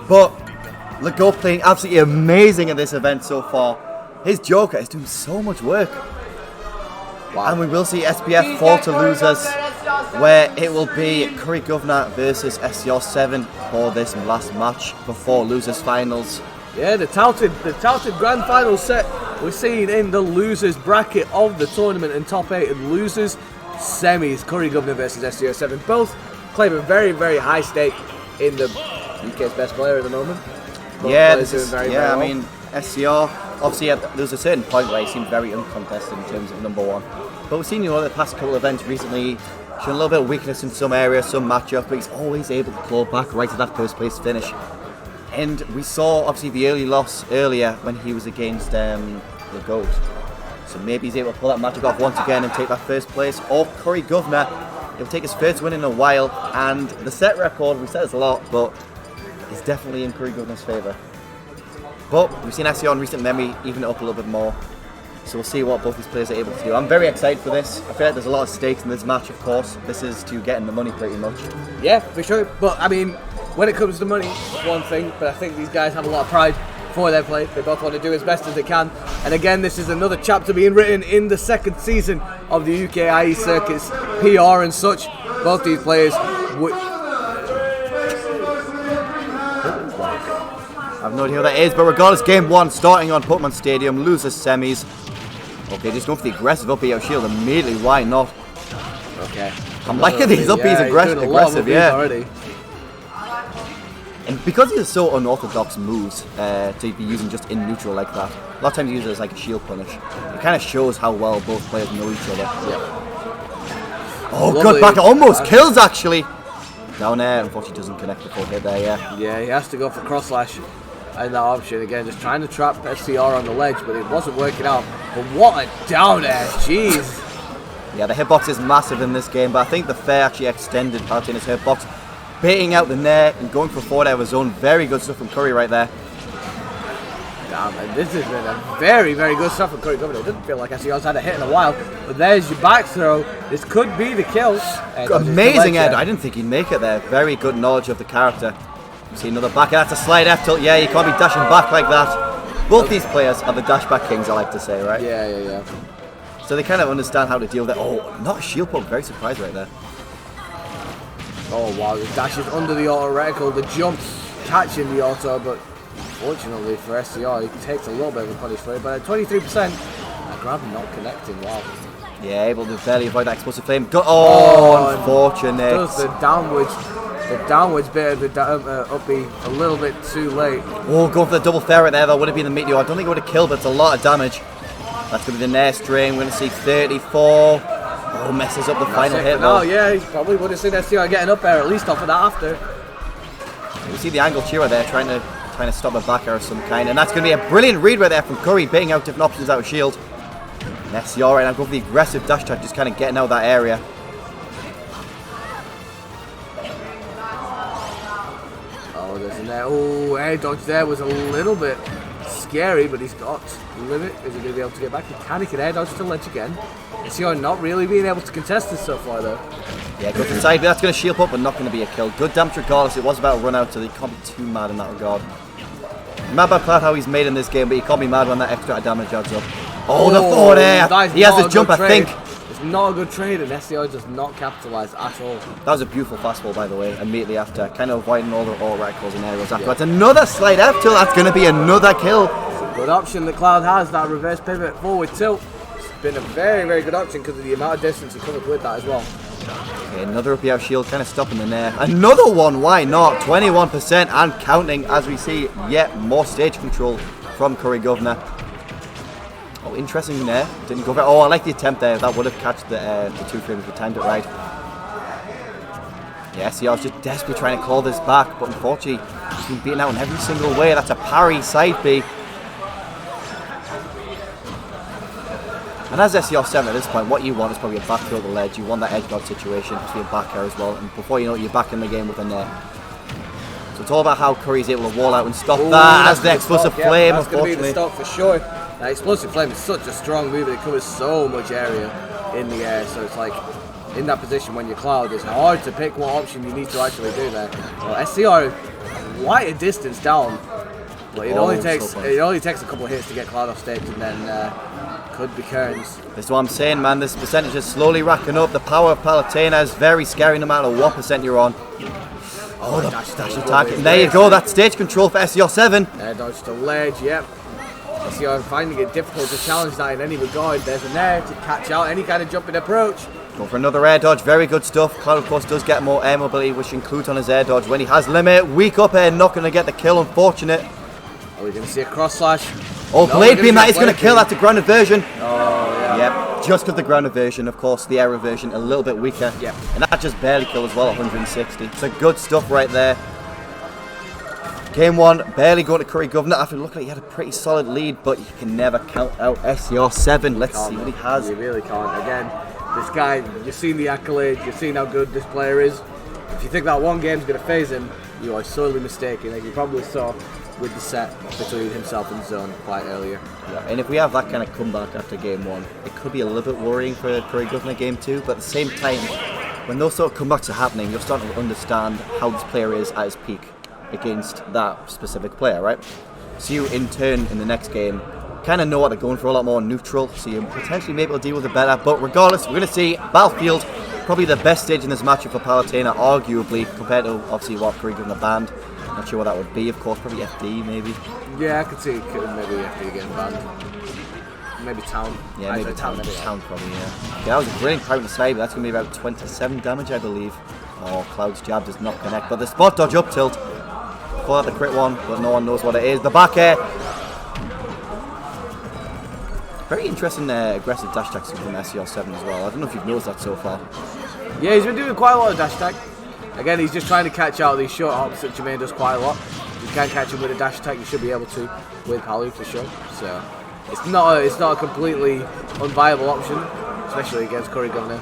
But Legault playing absolutely amazing in this event so far. His Joker is doing so much work. Wow. And we will see SPF fall to losers, where it will be CurryGovernor versus Scr7 for this last match before losers finals. Yeah, the touted grand final set we're seeing in the losers bracket of the tournament, and top 8 in losers semis. CurryGovernor versus Scr7, both claim a very, very high stake in the UK's best player at the moment. Both this is, very well. I mean, SCR, obviously there's a certain point where he seemed very uncontested in terms of number 1. But we've seen, the past couple of events recently, showing a little bit of weakness in some areas, some matchup, but he's always able to claw back right to that first place finish. And we saw, obviously, the early loss earlier when he was against Legault. So maybe he's able to pull that magic off once again and take that first place. Or CurryGovernor, he'll take his first win in a while, and the set record, we said this a lot, but is definitely in CurryGovernor's favour. But we've seen SCR in recent memory even it up a little bit more. So we'll see what both these players are able to do. I'm very excited for this. I feel like there's a lot of stakes in this match, of course. This is to get in the money pretty much. Yeah, for sure. But, I mean, when it comes to money, it's one thing. But I think these guys have a lot of pride for their play. They both want to do as best as they can. And again, this is another chapter being written in the second season of the UK IE circuits, PR and such. Both these players would... I have no idea what that is, but regardless, game 1 starting on Pokemon Stadium, losers semis. Okay, just going for the aggressive up air shield immediately, why not? Okay. I'm liking these up B's aggressive, yeah. Already. And because these are so unorthodox moves to be using just in neutral like that, a lot of times you use it as like a shield punish. It kind of shows how well both players know each other. Yep. Oh, lovely. Good back, it almost kills actually. Down there, unfortunately doesn't connect the full hit there, yeah. Yeah, he has to go for cross slash. And that option again, just trying to trap SCR on the ledge, but it wasn't working out. But what a down air, jeez. Yeah, the hitbox is massive in this game, but I think the fair actually extended Palutena's hitbox, baiting out the net and going for forward out of his zone. Very good stuff from Curry right there. Damn, man, this has been a very, very good stuff from CurryGovernor. It doesn't feel like SCR's had a hit in a while, but there's your back throw. This could be the kill. Amazing Ed. I didn't think he'd make it there. Very good knowledge of the character. See another back, that's a slide F tilt. Yeah, you can't be dashing back like that. Both these players are the dash back kings, I like to say, right? Yeah. So they kind of understand how to deal with it. Oh, not a shield poke, very surprised right there. Oh wow, the dash is under the auto reticle, the jump catching the auto, but fortunately for SCR, he takes a little bit of a punish for it, but at 23%, that grab not connecting, wow. Yeah, able to barely avoid that explosive flame. Unfortunate. Does the downwards bit of the up B a little bit too late. Oh, going for the double fair right there. That would have been the meteor. I don't think it would have killed, but it's a lot of damage. That's going to be the next string. We're going to see 34. Oh, messes up the final hit. Oh, yeah, he probably would have seen SCR getting up there, at least off of that after. You see the angle cheer there, trying to stop a back air of some kind. And that's going to be a brilliant read right there from Curry, baiting out different options out of shield. And SCR right now going for the aggressive dash attack, just kind of getting out of that area. Oh, air dodge there was a little bit scary, but he's got limit. Is he going to be able to get back? He can air dodge to ledge again. SCR not really being able to contest this so far though. Yeah, go to the side, but that's going to shield up, but not going to be a kill. Good damage regardless. It was about a run out, so they can't be too mad in that regard. Mad about Cloud how he's made in this game, but you can't be mad when that extra damage adds up. Oh, the forward air! He has his jump, I think. It's not a good trade, and SCR does not capitalise at all. That was a beautiful fastball, by the way, immediately after. Kind of avoiding all the radicals and aerials afterwards. Another slide F tilt, that's going to be another kill. It's a good option that Cloud has, that reverse pivot forward tilt. It's been a very, very good option because of the amount of distance he covered with that as well. Okay, another up air shield, kind of stopping the nair. Another one, why not? 21% and counting as we see yet more stage control from CurryGovernor. Oh, interesting there. Didn't go very. Oh, I like the attempt there. That would have catched the 2 frames if we timed it right. Yeah, SCR was just desperately trying to claw this back, but unfortunately, he's been beaten out in every single way. That's a parry side B. And as SCR7 at this point, what you want is probably a back throw the ledge. You want that edge guard situation to be a back air as well. And before you know it, you're back in the game with a net. So it's all about how Curry's able to wall out and stop that as the explosive flame, that's unfortunately. That's going to be the stop for sure. That explosive flame is such a strong move, it covers so much area in the air, so it's like, in that position when you're Cloud, it's hard to pick what option you need to actually do there. Well, SCR quite a distance down. But it only takes so a couple of hits to get Cloud off stage, and then could be Kearns. This is what I'm saying, man. This percentage is slowly racking up. The power of Palutena is very scary no matter what percent you're on. Oh, the dash attack. And there you go. That's stage control for SCR7. Air dodge to ledge, yep. SCR finding it difficult to challenge that in any regard. There's an air to catch out any kind of jumping approach. Go for another air dodge. Very good stuff. Cloud, of course, does get more air mobility, which includes on his air dodge when he has limit. Weak up air, not going to get the kill. Unfortunate. Are we going to see a cross slash? Oh, no, blade beam. That is going to kill. That's a grounded version. Oh, yeah. Yep. Just with the grounded version, of course, the air version a little bit weaker. Yep. And that just barely killed as well, 160. So good stuff right there. Game 1, barely going to CurryGovernor after it looked like he had a pretty solid lead, but you can never count out SCR7. Let's see what he has. You really can't. Again, this guy, you've seen the accolades, you've seen how good this player is. If you think that one game's going to phase him, you are sorely mistaken, as you probably saw with the set between himself and Zone quite earlier. Yeah, and if we have that kind of comeback after Game 1, it could be a little bit worrying for CurryGovernor Game 2, but at the same time, when those sort of comebacks are happening, you're starting to understand how this player is at his peak against that specific player, right? So you, in turn, in the next game, kind of know what they're going for, a lot more neutral, so you potentially may be able to deal with it better. But regardless, we're going to see Battlefield, probably the best stage in this matchup for Palutena, arguably, compared to obviously what CurryGovernor banned. Not sure what that would be, of course, probably FD maybe. Yeah, I could see maybe FD getting banned. Maybe Town. Yeah, maybe Town probably, yeah. Okay, that was a brilliant crowd on the side, but that's going to be about 27 damage, I believe. Oh, Cloud's jab does not connect, but the spot dodge up tilt. Pull out the crit one, but no one knows what it is. The back air. Very interesting aggressive dash attacks from SCR7 as well. I don't know if you've noticed that so far. Yeah, he's been doing quite a lot of dash attack. Again, he's just trying to catch out these short hops that Jermaine does quite a lot. If you can catch him with a dash attack, you should be able to with Palu for sure. So it's not a completely unviable option, especially against CurryGovernor.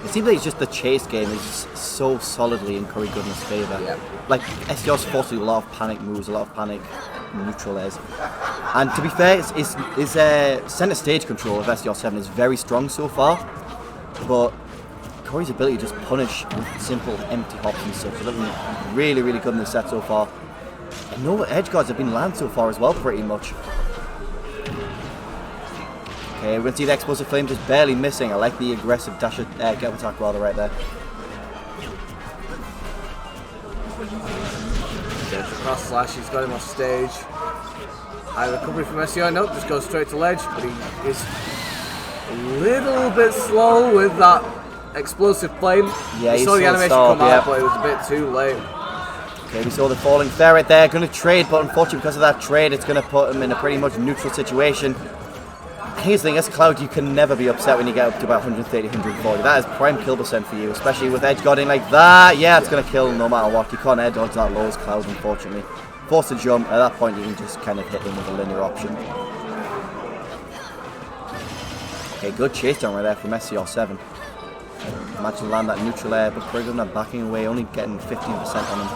It seems like it's just the chase game is so solidly in CurryGovernor's favour. Yeah. Like, SCR's forced to do a lot of panic moves, a lot of panic neutral airs. And to be fair, his centre stage control of SCR7 is very strong so far, but Corey's ability to just punish with simple empty hops and stuff is looking really, really good in the set so far. And no edge guards have been landed so far as well, pretty much. Okay, we're going to see the explosive flame just barely missing. I like the aggressive dash get attack rather right there. There's the cross slash, he's got him off stage. High recovery from SCR, nope, just goes straight to ledge, but he is a little bit slow with that explosive flame. Yeah, you saw the animation come out, but it was a bit too late. Okay, we saw the falling fair right there, going to trade, but unfortunately because of that trade, it's going to put him in a pretty much neutral situation. Here's the thing, as Cloud, you can never be upset when you get up to about 130, 140. That is prime kill percent for you, especially with edge guarding like that. Yeah, it's going to kill no matter what. You can't air dodge that low as Cloud, unfortunately. Force to jump, at that point you can just kind of hit him with a linear option. Okay, good chase down right there from SCR7. Managed to land that neutral air, but CurryGovernor backing away, only getting 15% on him.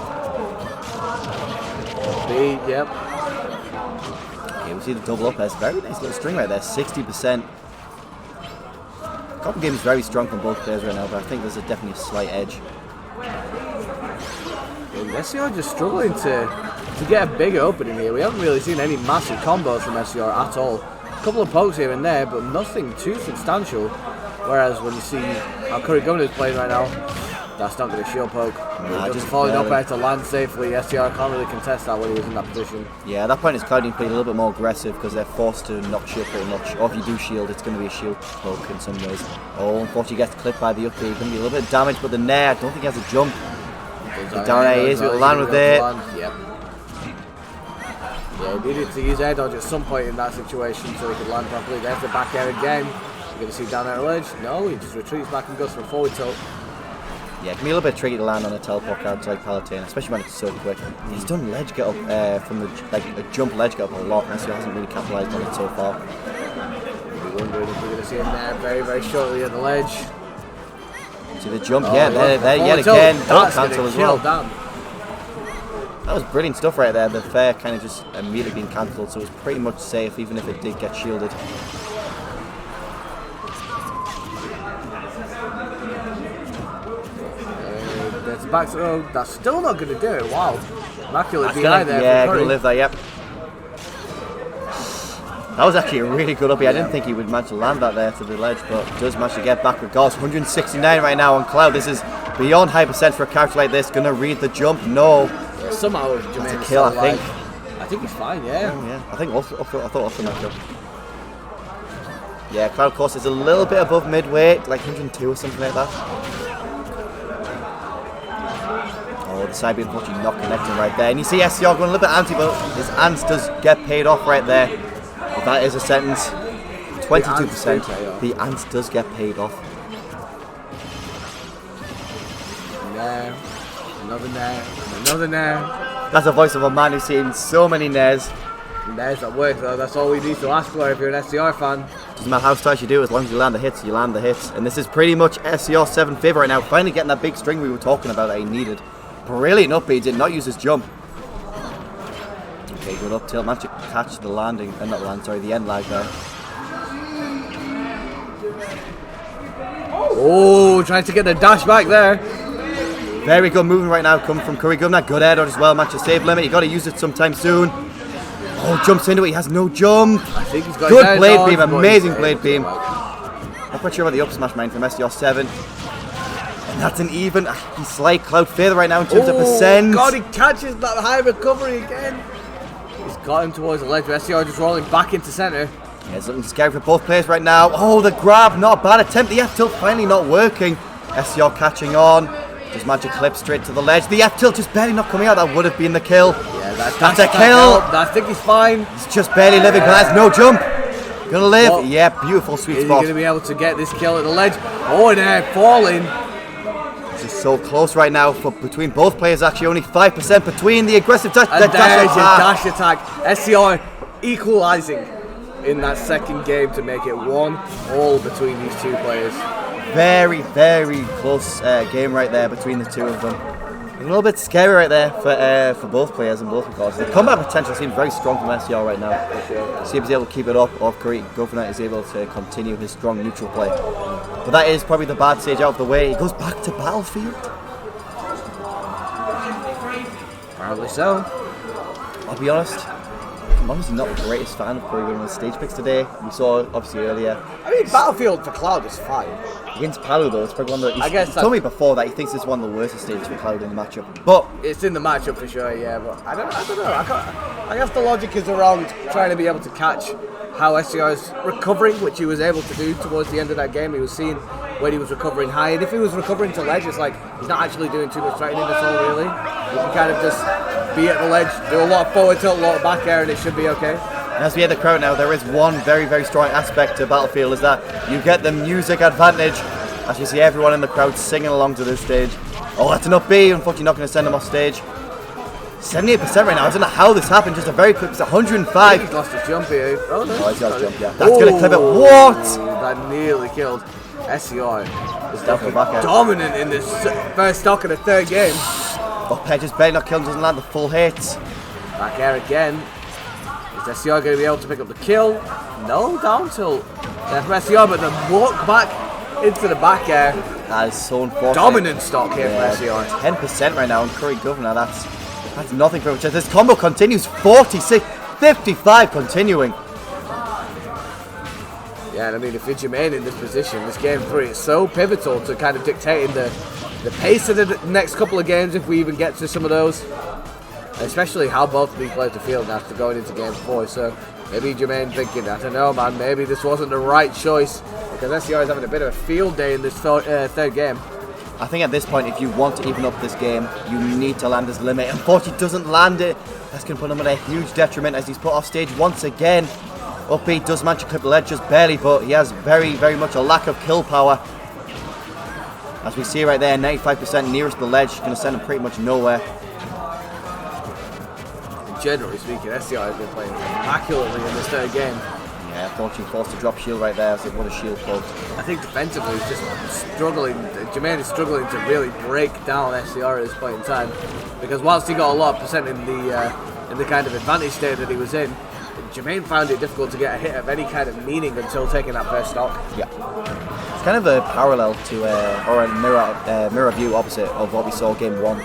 Beat, yep. Okay, we see the double up there. It's a very nice little string right there, 60%. Couple games very strong from both players right now, but I think there's definitely a slight edge. SCR just struggling to get a bigger opening here. We haven't really seen any massive combos from SCR at all. A couple of pokes here and there, but nothing too substantial. Whereas when you see how CurryGovernor is playing right now, that's not going to shield poke. Just falling up there to land safely. SCR can't really contest that when he was in that position. Yeah, at that point it's Cloud being played a little bit more aggressive because they're forced to not shield pretty much. Or if you do shield, it's going to be a shield poke in some ways. Oh, unfortunately he gets clipped by the up there. He's going to be a little bit of damage, but the nair, I don't think he has a jump. Down there he is, we'll land with it. Yep. Yeah, he needed to use air dodge at some point in that situation so he could land properly. There's the back air again. You're going to see down air ledge. No, he just retreats back and goes for a forward tilt. Yeah, it can be a little bit tricky to land on a teleport card like Palutena, especially when it's so quick. He's done ledge get up from a jump ledge get up a lot, and so he hasn't really capitalised on it so far. We're wondering if we're going to see him there very, very shortly at the ledge. See the jump, yeah, there yet again. Don't cancel as well. Down. That was brilliant stuff right there. The fair kind of just immediately being cancelled, so it was pretty much safe, even if it did get shielded. That's back to that's still not going to do it. Wow. Immaculate behind there. Yeah, gonna live that, yep. That was actually a really good uppie. I didn't think he would manage to land that there to the ledge, but does manage to get back regardless. 169 right now on Cloud. This is beyond high percent for a character like this. Gonna read the jump? No. Somehow Jermaine's a kill, I think. I think he's fine, yeah. Oh, yeah. I think I thought off the matchup. Yeah, Cloud course is a little bit above midway, like 102 or something like that. Oh, the side beam unfortunately not connecting right there. And you see SCR going a little bit anti, but his ants does get paid off right there. If that is a sentence. 22%. The ants does get paid off. Nair. Another Nair. Another Nair. That's a voice of a man who's seen so many Nairs. Nairs that work though, that's all we need to ask for if you're an SCR fan. Doesn't matter how twice you do, as long as you land the hits, you land the hits. And this is pretty much Scr7 favour right now. Finally getting that big string we were talking about that he needed. Brilliant up, he did not use his jump. Okay, good up tilt. Managed to catch the landing, not the land, sorry, the end lag there. Oh, trying to get the dash back there. Very good movement right now coming from CurryGovernor. Good head as well, match a save limit. You got to use it sometime soon. Oh, jumps into it. He has no jump. I think he's got good blade beam, amazing blade beam. Not quite sure about the up smash mine from Scr7. And that's an even. He's slight Cloud further right now in terms of percent. God, he catches that high recovery again. He's got him towards the ledge. SCR just rolling back into centre. Yeah, it's looking scary for both players right now. Oh, the grab, not a bad attempt. The F tilt finally not working. SCR catching on. Just magic clip straight to the ledge. The F tilt just barely not coming out. That would have been the kill. Yeah, that's a kill. I think he's fine. He's just barely living, but that's no jump. Gonna live. Well, yeah, beautiful sweet spot. Is he gonna be able to get this kill at the ledge? Oh, and they're falling. This is so close right now for between both players. Actually, only 5% between the aggressive dash. And there's your dash attack. SCR equalising in that second game to make it 1-1 between these two players. Very, very close game right there between the two of them. A little bit scary right there for both players in both regards. The combat potential seems very strong from SCR right now. See if he's able to keep it up, or if CurryGovernor is able to continue his strong neutral play. But that is probably the bad stage out of the way. He goes back to Battlefield. Apparently so. I'll be honest, I'm honestly not the greatest fan of CurryGovernor stage picks today. We saw obviously earlier. I mean, Battlefield for Cloud is fine. Against Palu though, it's probably one of the. He told me before that he thinks it's one of the worst stages for Cloud in the matchup. But it's in the matchup for sure, yeah. But I don't know. I guess the logic is around trying to be able to catch how SCR is recovering, which he was able to do towards the end of that game. He was seeing when he was recovering high, and if he was recovering to ledge, it's like he's not actually doing too much threatening at all, really. He can kind of just be at the ledge, do a lot of forward tilt, a lot of back air, and it should be okay. And as we hear the crowd now, there is one very, very strong aspect to Battlefield, is that you get the music advantage. As you see everyone in the crowd singing along to this stage. Oh, that's an up B. Unfortunately, not going to send him off stage. 78% right now. I don't know how this happened. Just a very quick. It's 105. He's lost his jump here. Oh, no. Oh, he's got his jump, yeah. That's going to clip it. What? That nearly killed. SCR is definitely dominant in this first stock of the third game. Up air just barely not killed. Doesn't land the full hits. Back air again. Is SCR going to be able to pick up the kill? No, down tilt. There from SCR, but the walk back into the back air. That is so unfortunate. Dominant stock here from SCR. 10% right now on CurryGovernor. That's nothing for him. This combo continues. 46, 55 continuing. Yeah, and I mean, if you're Jermaine in this position, this game 3 is so pivotal to kind of dictating the pace of the next couple of games, if we even get to some of those. Especially how both of these players are feeling after going into game 4. So maybe Jermaine thinking, I don't know, man, maybe this wasn't the right choice, because SCR is having a bit of a field day in this third game. I think at this point, if you want to even up this game, you need to land his limit. Unfortunately, doesn't land it. That's going to put him at a huge detriment as he's put off stage once again. Up B does manage to clip the ledge just barely, but he has very, very much a lack of kill power. As we see right there, 95% nearest the ledge, going to send him pretty much nowhere. Generally speaking, SCR has been playing immaculately in this third game. Yeah, unfortunately forced to drop shield right there, as it would have shield cloaked. I think defensively he's just struggling. Jermaine is struggling to really break down SCR at this point in time, because whilst he got a lot of percent in the kind of advantage state that he was in, Jermaine found it difficult to get a hit of any kind of meaning until taking that first stock. Yeah. It's kind of a parallel to, or a mirror view opposite of what we saw game 1.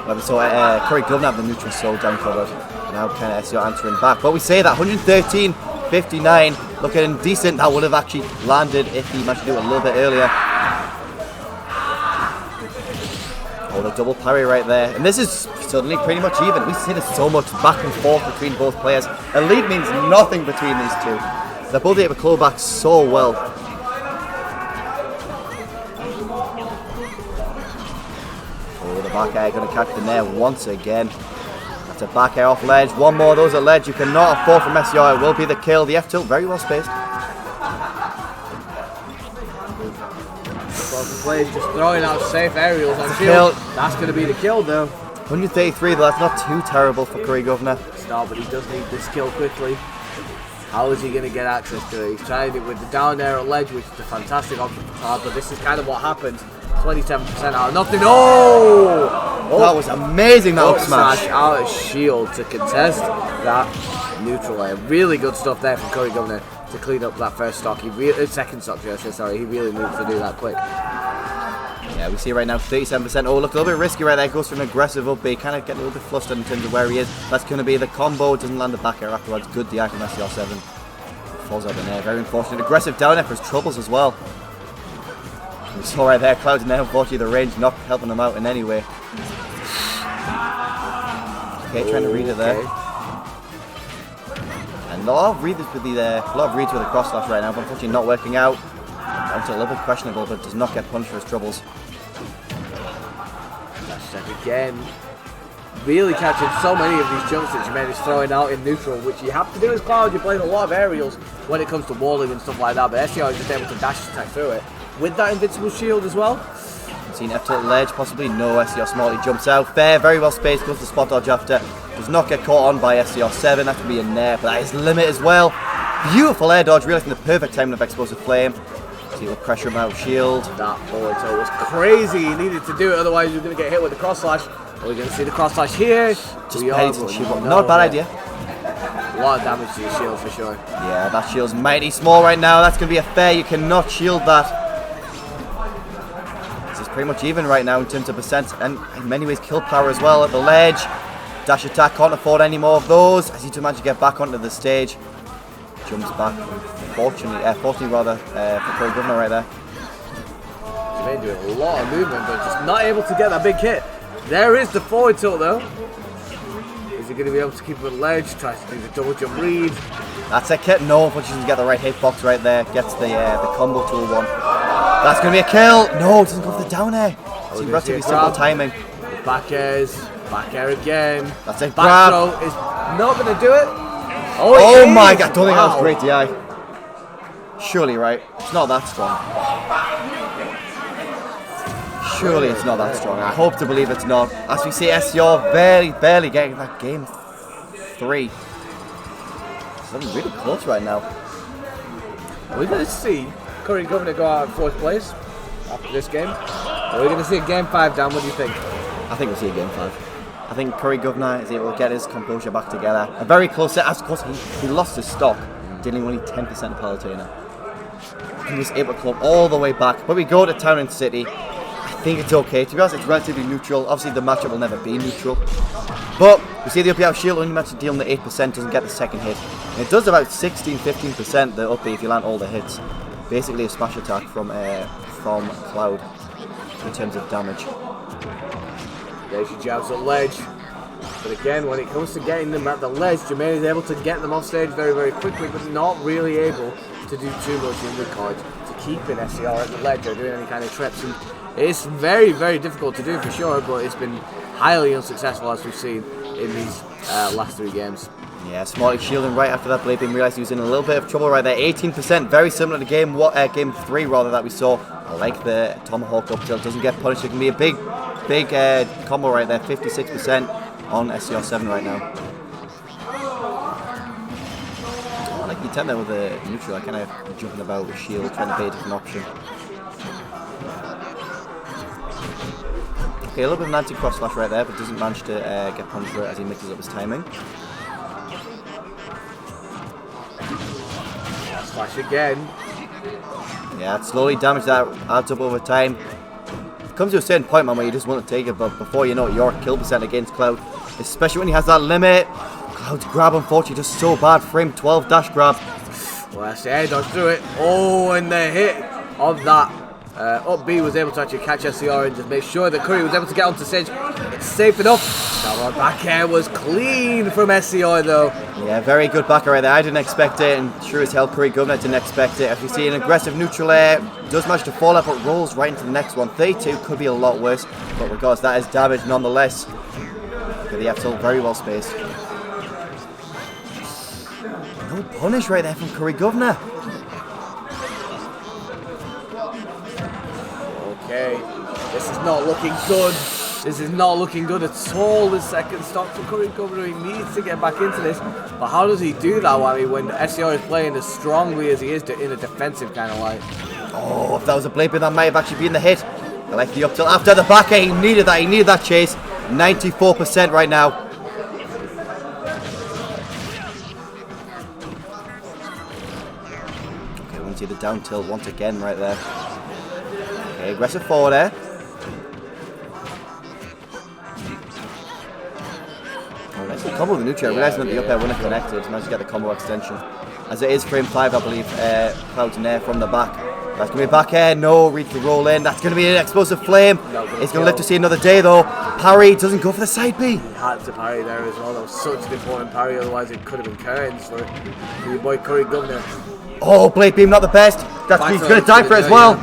Where we saw CurryGovernor have the neutral soul down covered. Now kind of SEO answering back. But we say that 113-59, looking decent. That would have actually landed if he managed to do it a little bit earlier. Oh, the double parry right there. And this is suddenly pretty much even. We see there's so much back and forth between both players. A lead means nothing between these two. They're both able to claw back so well. Oh, the back air going to catch the nair once again. That's a back air off ledge. One more of those at ledge. You cannot afford from SEO. It will be the kill. The F tilt very well spaced. Players just throwing out safe aerials on shield. That's going to be the kill though. 133 though, that's not too terrible for CurryGovernor. It's not, but he does need this kill quickly. How is he going to get access to it? He's tried it with the down air at ledge, which is a fantastic option for Cloud, but this is kind of what happens. 27% out of nothing. Oh! That was amazing, that up smash. Out of shield to contest that neutral air. Really good stuff there from CurryGovernor to clean up that first stock. Second stock, sorry. He really needs to do that quick. Yeah, we see right now 37%. Oh, look, a little bit risky right there. Goes for an aggressive up B. Kind of getting a little bit flustered in terms of where he is. That's going to be the combo. Doesn't land the back air afterwards. Good DI from SCR7. Falls out in air. Very unfortunate. Aggressive down air for his troubles as well. We saw right there, Cloud, and now unfortunately the range not helping him out in any way. Okay, trying to read it there. And a lot of reads with the cross slash right now, but unfortunately not working out. It's a little bit questionable, but does not get punished for his troubles. Again, really catching so many of these jumps that Jermaine is throwing out in neutral, which you have to do as Cloud. You're playing a lot of aerials when it comes to walling and stuff like that, but SEO is just able to dash attack through it with that invincible shield as well. Seen F tilt ledge, possibly no. SCR smartly jumps out. Fair, very well spaced, goes to spot dodge after. Does not get caught on by SCR7. That could be a nair, but that is limit as well. Beautiful air dodge, realizing the perfect timing of explosive flame. See what pressure him out of shield. That forward tilt was crazy. He needed to do it, otherwise you're going to get hit with the cross slash. We're going to see the cross slash here. Just penny to the shield. Not a bad idea. A lot of damage to your shield for sure. Yeah, that shield's mighty small right now. That's going to be a fair. You cannot shield that. This is pretty much even right now in terms of percent, and in many ways kill power as well at the ledge. Dash attack, can't afford any more of those. As he to manage to get back onto the stage. Jumps back, fortunately for CurryGovernor right there. He's been doing a lot of movement, but just not able to get that big hit. There is the forward tilt though. Is he going to be able to keep it at the ledge? Tries to do the double jump read. That's a kit. No, but she doesn't get the right hitbox right there. Gets the combo tool one. That's going to be a kill. No, it doesn't go for the down air. It's relatively simple timing. Back airs, back air again. That's a back grab. throw is not going to do it. Oh my god, I don't think that was great DI. Surely, right? It's not that strong. Surely it's not that strong. I hope to believe it's not. As we see SCR barely getting that game 3. It's looking really close right now. We're going to see CurryGovernor go out in 4th place after this game. Are we going to see a game 5 down? What do you think? I think we'll see a game 5. I think CurryGovernor is able to get his composure back together. A very close set, as of course he lost his stock, dealing only 10% of Palutena. He was able to club all the way back. But we go to Town and City. I think it's okay. To be honest, it's relatively neutral. Obviously, the matchup will never be neutral. But we see the up B out shield only managed to deal in the 8%, doesn't get the second hit. And it does about 16-15% the up B if you land all the hits. Basically a smash attack from Cloud in terms of damage. There she jabs at ledge. But again, when it comes to getting them at the ledge, Jermaine is able to get them off stage very, very quickly, but not really able to do too much in regard to keeping SCR at the ledge or doing any kind of trips. And it's very, very difficult to do for sure, but it's been highly unsuccessful as we've seen in these last 3 games. Yeah, Smarty shielding right after that blade beam, realised he was in a little bit of trouble right there. 18%, very similar to game 3 rather that we saw. I like the Tomahawk up tilt, doesn't get punished. It can be a big combo right there. 56% on SCR7 right now. I like the 10 there with the neutral. I kind of jumping about with shield, trying to be a different option. Okay, a little bit of an anti-cross slash right there, but doesn't manage to get punished for it as he mixes up his timing. Slash again. Yeah, it's slowly damage that adds up over time. comes to a certain point, man, where you just want to take it, but before you know it, your kill percent against Cloud, especially when he has that limit. Cloud's grab, unfortunately, just so bad. Frame 12 dash grab. Well, that's the air dodge through it. Oh, and the hit of that. Up B was able to actually catch SCR and just make sure that Curry was able to get onto Sage. It's safe enough. That back air was clean from SCR though. Yeah, very good back air right there. I didn't expect it, and sure as hell CurryGovernor didn't expect it. If you see an aggressive neutral air, does manage to fall out, but rolls right into the next one. 32 could be a lot worse, but regardless, that is damage nonetheless. Look at the F tilt, very well spaced. No punish right there from CurryGovernor. Okay, this is not looking good. This is not looking good at all. The second stock for CurryGovernor. He needs to get back into this. But how does he do that, Whammy, when SCR is playing as strongly as he is in a defensive kind of light? Oh, if that was a blade, that might have actually been the hit. I like the up tilt after the back air. He needed that. He needed that chase. 94% right now. Okay, we can see the down tilt once again right there. Okay, aggressive forward air. Oh, nice little combo with the neutral. Realizing that the up air wouldn't have connected. Managed to get the combo extension. As it is frame 5, I believe. Clouds in air from the back. That's going to be back air. No, reach the roll in. That's going to be an explosive flame. It's going to live to see another day though. Parry doesn't go for the side B. He had to parry there as well. That was such an important parry. Otherwise, it could have been curtains for your boy CurryGovernor. Oh, blade beam, not the best. He's going to die for it as well.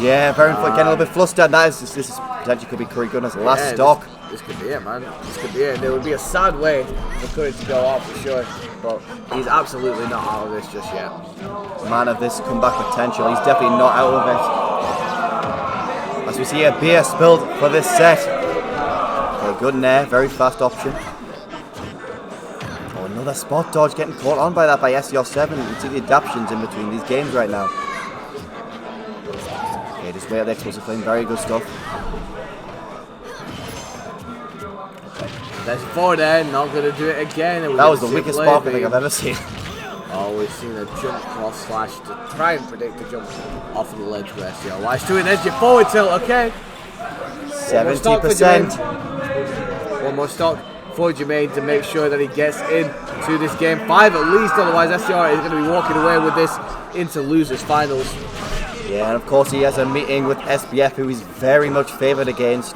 Yeah, very getting a little bit flustered. This is potentially could be CurryGovernor's last stock. This could be it, man. This could be it. There would be a sad way for Curry to go out for sure, but he's absolutely not out of this just yet. Man of this comeback potential. He's definitely not out of it. As we see a beer spilled for this set. Okay, good in there. Very fast option. Oh, another spot dodge getting caught on by that by Scr7. You can see the adaptions in between these games right now. Okay, just wait at the explosive flame. Very good stuff. There's forward air, not going to do it again. That was the weakest spark I think I've ever seen. Oh, we've seen a jump cross slash to try and predict the jump off of the ledge for SCR. Why doing there's your forward tilt, okay. 70%. One more stock for Jermaine to make sure that he gets into this game 5 at least, otherwise SCR is going to be walking away with this into losers finals. Yeah, and of course he has a meeting with SBF who he's very much favoured against.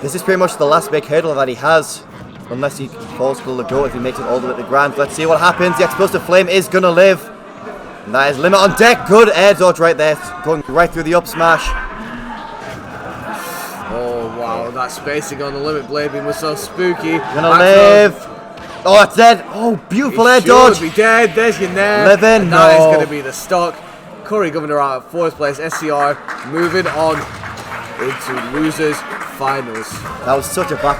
This is pretty much the last big hurdle that he has, unless he falls to the goat if he makes it all the way to the ground. Let's see what happens. The explosive flame is going to live. And that is limit on deck. Good air dodge right there, going right through the up smash. Oh wow, that spacing on the limit blade beam was so spooky. Gonna live. Oh, it's dead. Oh, beautiful air dodge. Be dead. There's your nair. Living. And that is going to be the stock. CurryGovernor out at 4th place. SCR moving on into losers finals. That was such a back